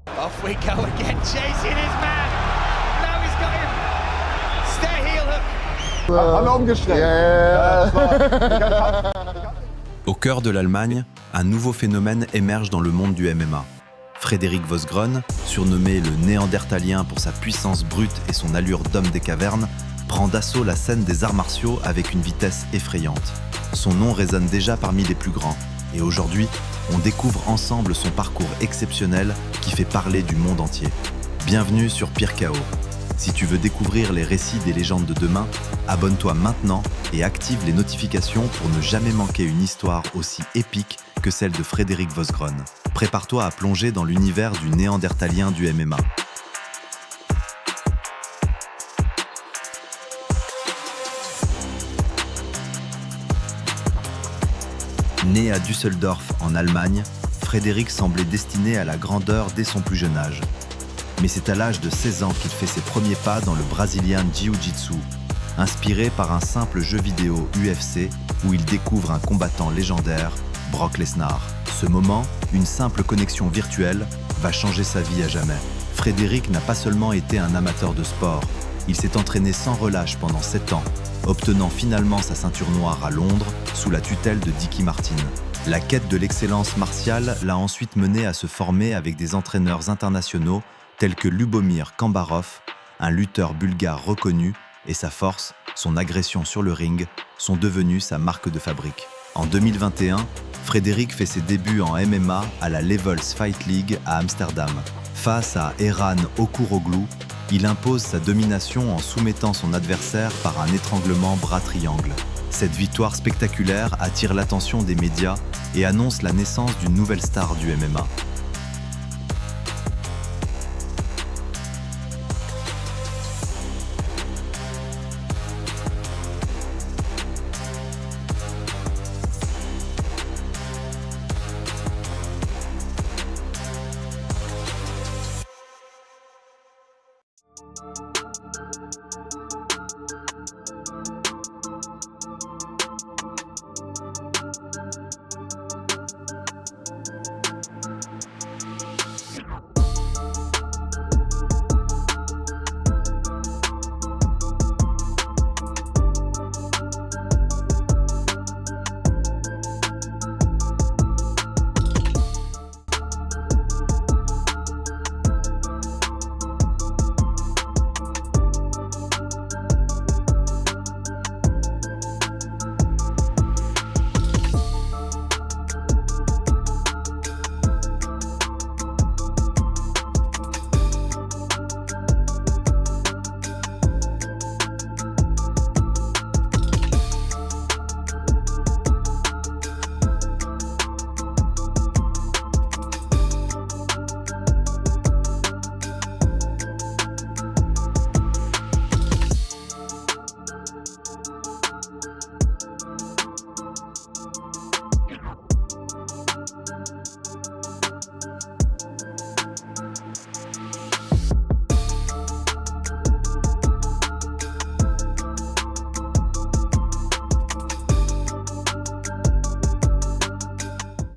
Off we go again, chasing his man. Now he's got him. Stay heel hook. Haben wir umgestellt. Au cœur de l'Allemagne, un nouveau phénomène émerge dans le monde du MMA. Frédéric Vosgrön, surnommé le Néandertalien pour sa puissance brute et son allure d'homme des cavernes, prend d'assaut la scène des arts martiaux avec une vitesse effrayante. Son nom résonne déjà parmi les plus grands, et aujourd'hui, on découvre ensemble son parcours exceptionnel qui fait parler du monde entier. Bienvenue sur Pire KO. Si tu veux découvrir les récits des légendes de demain, abonne-toi maintenant et active les notifications pour ne jamais manquer une histoire aussi épique que celle de Frédéric Vosgrön. Prépare-toi à plonger dans l'univers du Néandertalien du MMA. Né à Düsseldorf en Allemagne, Frédéric semblait destiné à la grandeur dès son plus jeune âge. Mais c'est à l'âge de 16 ans qu'il fait ses premiers pas dans le Brazilian Jiu-Jitsu, inspiré par un simple jeu vidéo UFC où il découvre un combattant légendaire, Brock Lesnar. Ce moment, une simple connexion virtuelle, va changer sa vie à jamais. Frédéric n'a pas seulement été un amateur de sport, il s'est entraîné sans relâche pendant 7 ans, obtenant finalement sa ceinture noire à Londres sous la tutelle de Dicky Martin. La quête de l'excellence martiale l'a ensuite mené à se former avec des entraîneurs internationaux tels que Lubomir Kambarov, un lutteur bulgare reconnu, et sa force, son agression sur le ring, sont devenus sa marque de fabrique. En 2021, Frédéric fait ses débuts en MMA à la Levels Fight League à Amsterdam. Face à Eran Okuroglu, il impose sa domination en soumettant son adversaire par un étranglement bras-triangle. Cette victoire spectaculaire attire l'attention des médias et annonce la naissance d'une nouvelle star du MMA.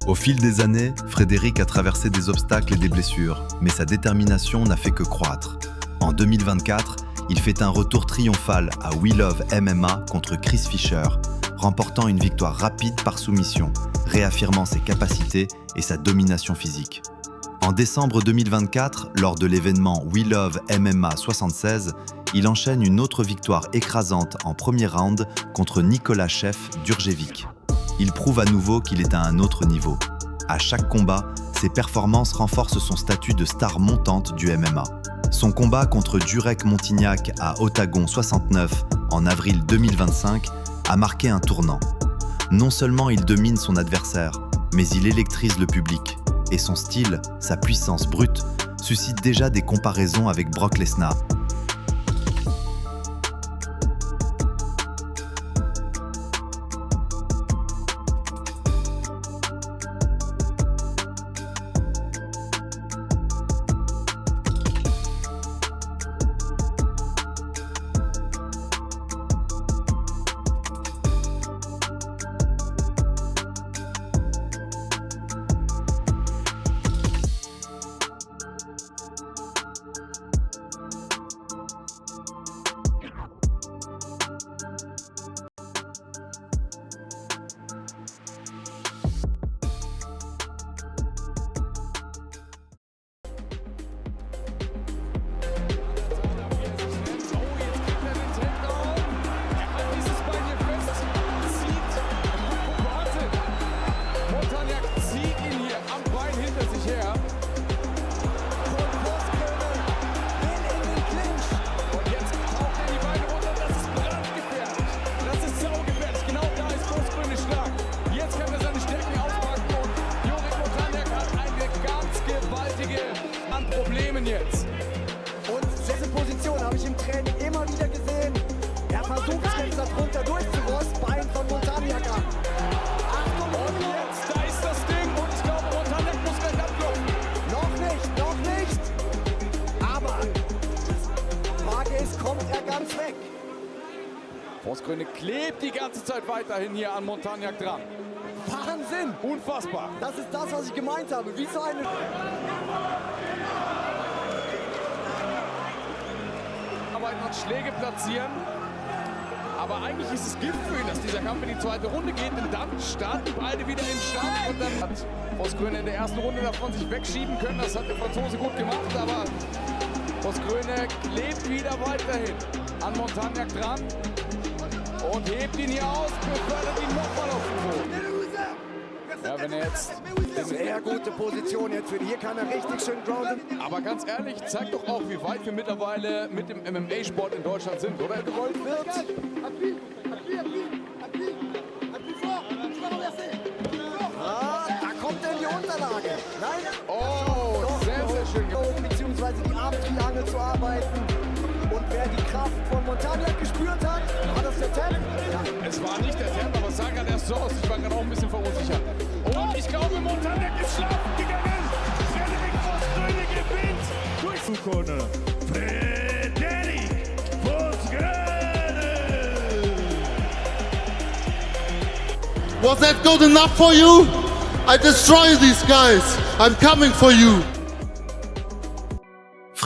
Au fil des années, Frédéric a traversé des obstacles et des blessures, mais sa détermination n'a fait que croître. En 2024, il fait un retour triomphal à We Love MMA contre Chris Fischer, remportant une victoire rapide par soumission, réaffirmant ses capacités et sa domination physique. En décembre 2024, lors de l'événement We Love MMA 76, il enchaîne une autre victoire écrasante en premier round contre Nicolas Chef d'Urjevic. Il prouve à nouveau qu'il est à un autre niveau. À chaque combat, ses performances renforcent son statut de star montante du MMA. Son combat contre Durek Montignac à Otagon 69 en avril 2025 a marqué un tournant. Non seulement il domine son adversaire, mais il électrise le public. Et son style, sa puissance brute, suscite déjà des comparaisons avec Brock Lesnar. Problemen jetzt. Und diese Position habe ich im Training immer wieder gesehen. Er versucht es jetzt darunter durchzurosten, Bein von Montagnac an. Achtung, Und jetzt, da ist das Ding und ich glaube, Montagnac muss gleich abklopfen. noch nicht. Aber die Frage ist, kommt er ganz weg? Vosgröne klebt die ganze Zeit weiterhin hier an Montagnac dran. Wahnsinn! Unfassbar. Das ist das, was ich gemeint habe. Wie so eine... Arbeiten und Schläge platzieren. Aber eigentlich ist es Gift für ihn, dass dieser Kampf in die zweite Runde geht, denn dann starten beide wieder im Start und dann hat Vosgröne in der ersten Runde davon sich wegschieben können. Das hat der Franzose gut gemacht, aber Vosgröne klebt wieder weiterhin an Montagnac dran und hebt ihn hier aus, befördert ihn nochmal auf den Boden. Ja, wenn er jetzt Sehr gute Position jetzt für ihn. Hier kann er richtig schön grounden. aber ganz ehrlich, zeigt doch auch, wie weit wir mittlerweile mit dem MMA-Sport in Deutschland sind, oder? Gerollt wird. Ah, da kommt er in die Unterlage. Nein. Oh, sehr, sehr schön gemacht. Beziehungsweise die Armtriangel zu arbeiten. Und wer die Kraft von Montagnac gespürt hat, war das der Tap? Ja. Es war nicht der Term, aber es sah gerade erst so aus. Ich war gerade auch ein bisschen verunsichert. Und ich glaube, Montagnac ist schlafen gegangen. Frederik Vosgröne gewinnt durch Corner. Frederik Vosgröne. Was that good enough for you? I destroy these guys. I'm coming for you.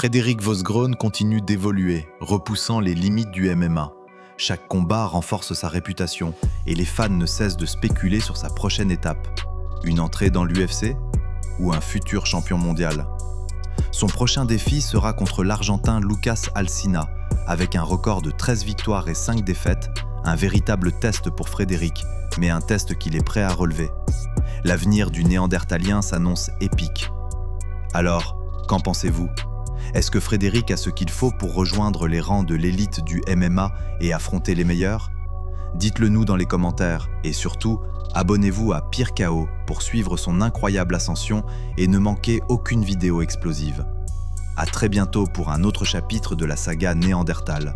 Frederik Vosgröne continue d'évoluer, repoussant les limites du MMA. Chaque combat renforce sa réputation et les fans ne cessent de spéculer sur sa prochaine étape. Une entrée dans l'UFC ou un futur champion mondial? Son prochain défi sera contre l'Argentin Lucas Alcina, avec un record de 13 victoires et 5 défaites, un véritable test pour Frederik, mais un test qu'il est prêt à relever. L'avenir du Néandertalien s'annonce épique. Alors, qu'en pensez-vous ? Est-ce que Frederik a ce qu'il faut pour rejoindre les rangs de l'élite du MMA et affronter les meilleurs? Dites-le nous dans les commentaires et surtout, abonnez-vous à Pire KO pour suivre son incroyable ascension et ne manquez aucune vidéo explosive. À très bientôt pour un autre chapitre de la saga Néandertal.